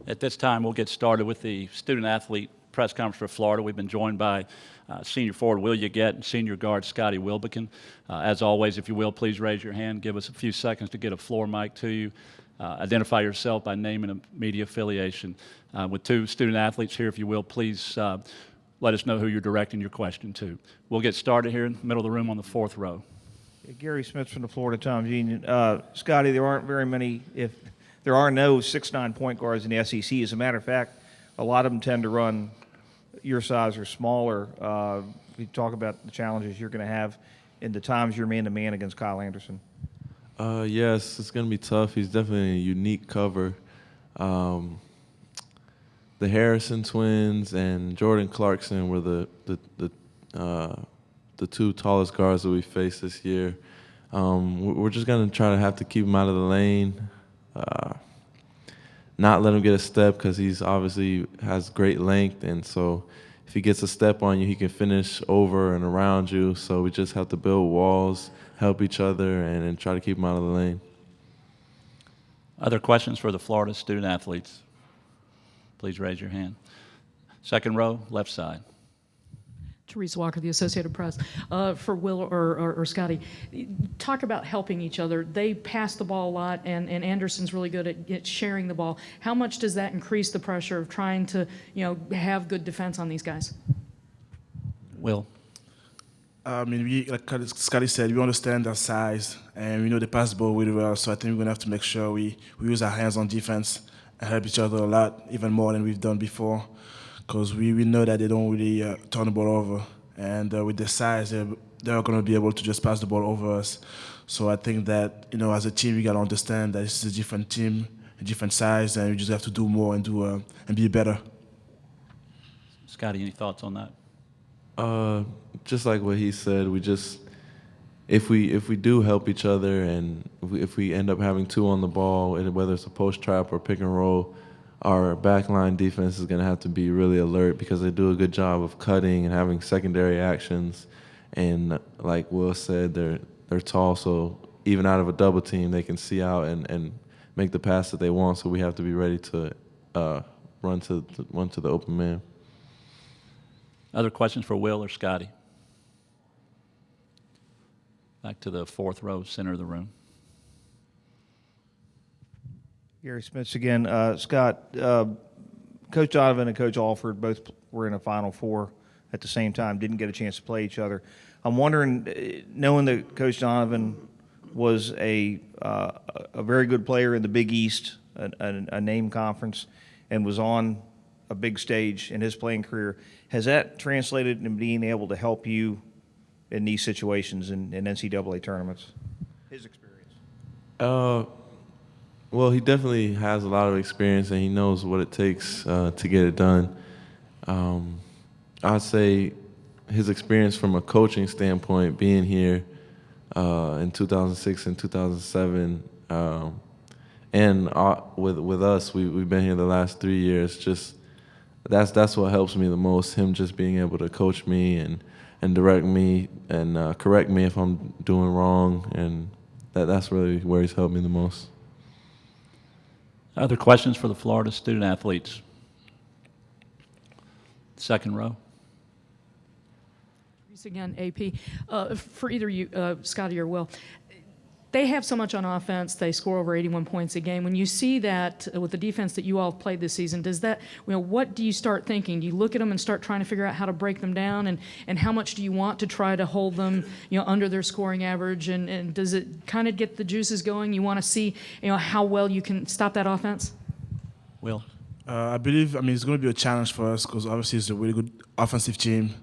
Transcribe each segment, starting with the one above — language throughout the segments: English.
At this time, we'll get started with the student-athlete press conference for Florida. We've been joined by senior forward Will Yeget and senior guard Scotty Wilbekin. As always, if you will, please raise your hand. Give us a few seconds to get a floor mic to you. Identify yourself by name and media affiliation. With two student-athletes here, if you will, please let us know who you're directing your question to. We'll get started here in the middle of the room on the fourth row. Gary Smith from the Florida Times-Union. Scotty, there aren't very many, if there are no 6'9" point guards in the SEC. As a matter of fact, a lot of them tend to run your size or smaller. We talk about the challenges you're going to have in the times you're man-to-man against Kyle Anderson. Yes, it's going to be tough. He's definitely a unique cover. The Harrison twins and Jordan Clarkson were the two tallest guards that we faced this year. We're just going to try to have to keep him out of the lane, not let him get a step because he's obviously has great length, and so if he gets a step on you, he can finish over and around you. So we just have to build walls, help each other, and try to keep him out of the lane. Other questions for the Florida student-athletes? Please raise your hand. Second row, left side. Therese Walker, the Associated Press. For Will or Scotty, talk about helping each other. They pass the ball a lot, and Anderson's really good at sharing the ball. How much does that increase the pressure of trying to, have good defense on these guys? Will. Like Scotty said, we understand their size, and we know they pass the ball really well, so I think we're going to have to make sure we use our hands on defense and help each other a lot, even more than we've done before. Because we know that they don't really turn the ball over. And with their size, they're going to be able to just pass the ball over us. So I think that, as a team, we got to understand that this is a different team, a different size, and we just have to do more and be better. Scotty, any thoughts on that? Just like what he said, if we do help each other and if we end up having two on the ball, whether it's a post trap or pick and roll, our backline defense is going to have to be really alert because they do a good job of cutting and having secondary actions. And like Will said, they're tall, so even out of a double team, they can see out and make the pass that they want. So we have to be ready to run to the open man. Other questions for Will or Scotty? Back to the fourth row, center of the room. Gary Smith again. Scott, Coach Donovan and Coach Alford both were in a Final Four at the same time, didn't get a chance to play each other. I'm wondering, knowing that Coach Donovan was a very good player in the Big East, a name conference, and was on a big stage in his playing career, has that translated into being able to help you in these situations in NCAA tournaments? His experience. Well, he definitely has a lot of experience, and he knows what it takes to get it done. I'd say his experience from a coaching standpoint, being here in 2006 and 2007, and with us, we've been here the last 3 years. Just that's what helps me the most. Him just being able to coach me and direct me and correct me if I'm doing wrong, and that's really where he's helped me the most. Other questions for the Florida student-athletes? Second row. Again, AP. For either you, Scotty or Will, they have so much on offense. They score over 81 points a game. When you see that with the defense that you all played this season, does that, what do you start thinking? Do you look at them and start trying to figure out how to break them down, and how much do you want to try to hold them, under their scoring average? And does it kind of get the juices going? You want to see, how well you can stop that offense? Will. I believe, it's going to be a challenge for us because obviously it's a really good offensive team,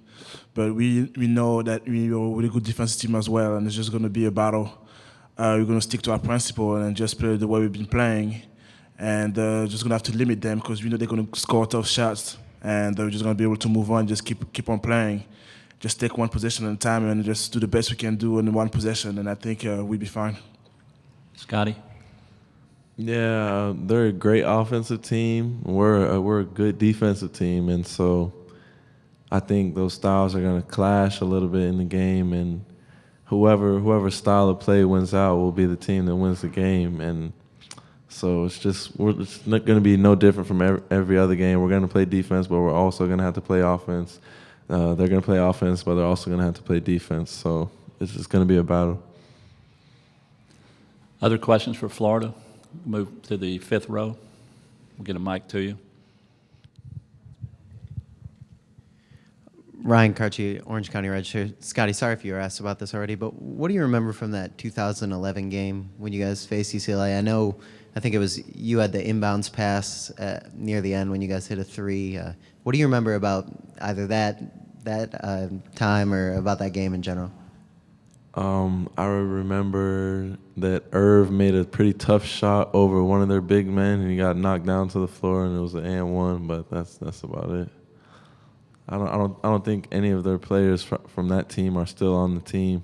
but we know that we're a really good defensive team as well, and it's just going to be a battle. We're going to stick to our principle and just play the way we've been playing, and just going to have to limit them because we know they're going to score tough shots, and we're just going to be able to move on, just keep on playing, just take one possession at a time and just do the best we can do in one possession, and I think we'll be fine. Scotty? Yeah, they're a great offensive team. We're a good defensive team, and so I think those styles are going to clash a little bit in the game, and whoever style of play wins out will be the team that wins the game. And So it's not going to be no different from every other game. We're going to play defense, but we're also going to have to play offense. They're going to play offense, but they're also going to have to play defense. So it's just going to be a battle. Other questions for Florida? Move to the fifth row. We'll get a mic to you. Ryan Carchi, Orange County Register. Scotty, sorry if you were asked about this already, but what do you remember from that 2011 game when you guys faced UCLA? I think it was you had the inbounds pass near the end when you guys hit a three. What do you remember about either that time or about that game in general? I remember that Irv made a pretty tough shot over one of their big men, and he got knocked down to the floor, and it was an and one. But that's about it. I don't think any of their players from that team are still on the team,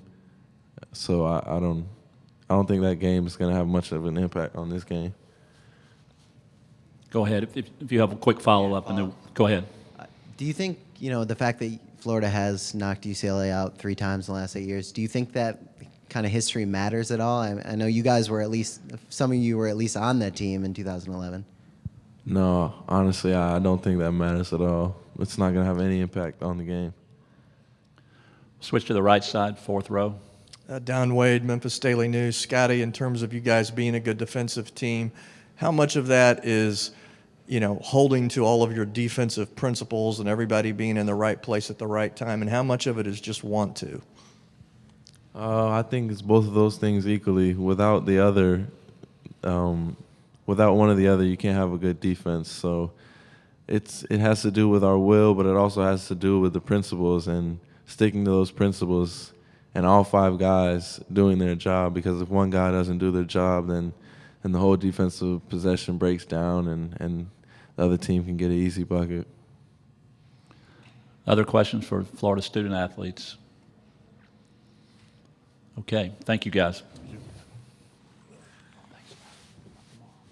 so I don't think that game is going to have much of an impact on this game. Go ahead. If you have a quick follow-up, and then go ahead. Do you think, the fact that Florida has knocked UCLA out 3 times in the last 8 years, do you think that kind of history matters at all? I know you guys were some of you were at least on that team in 2011. No, honestly, I don't think that matters at all. It's not going to have any impact on the game. Switch to the right side, fourth row. Don Wade, Memphis Daily News. Scotty, in terms of you guys being a good defensive team, how much of that is, holding to all of your defensive principles and everybody being in the right place at the right time, and how much of it is just want to? I think it's both of those things equally. Without the other, without one or the other, you can't have a good defense. So it has to do with our will, but it also has to do with the principles and sticking to those principles, and all 5 guys doing their job. Because if one guy doesn't do their job, then the whole defensive possession breaks down, and the other team can get an easy bucket. Other questions for Florida student athletes? Okay, thank you guys.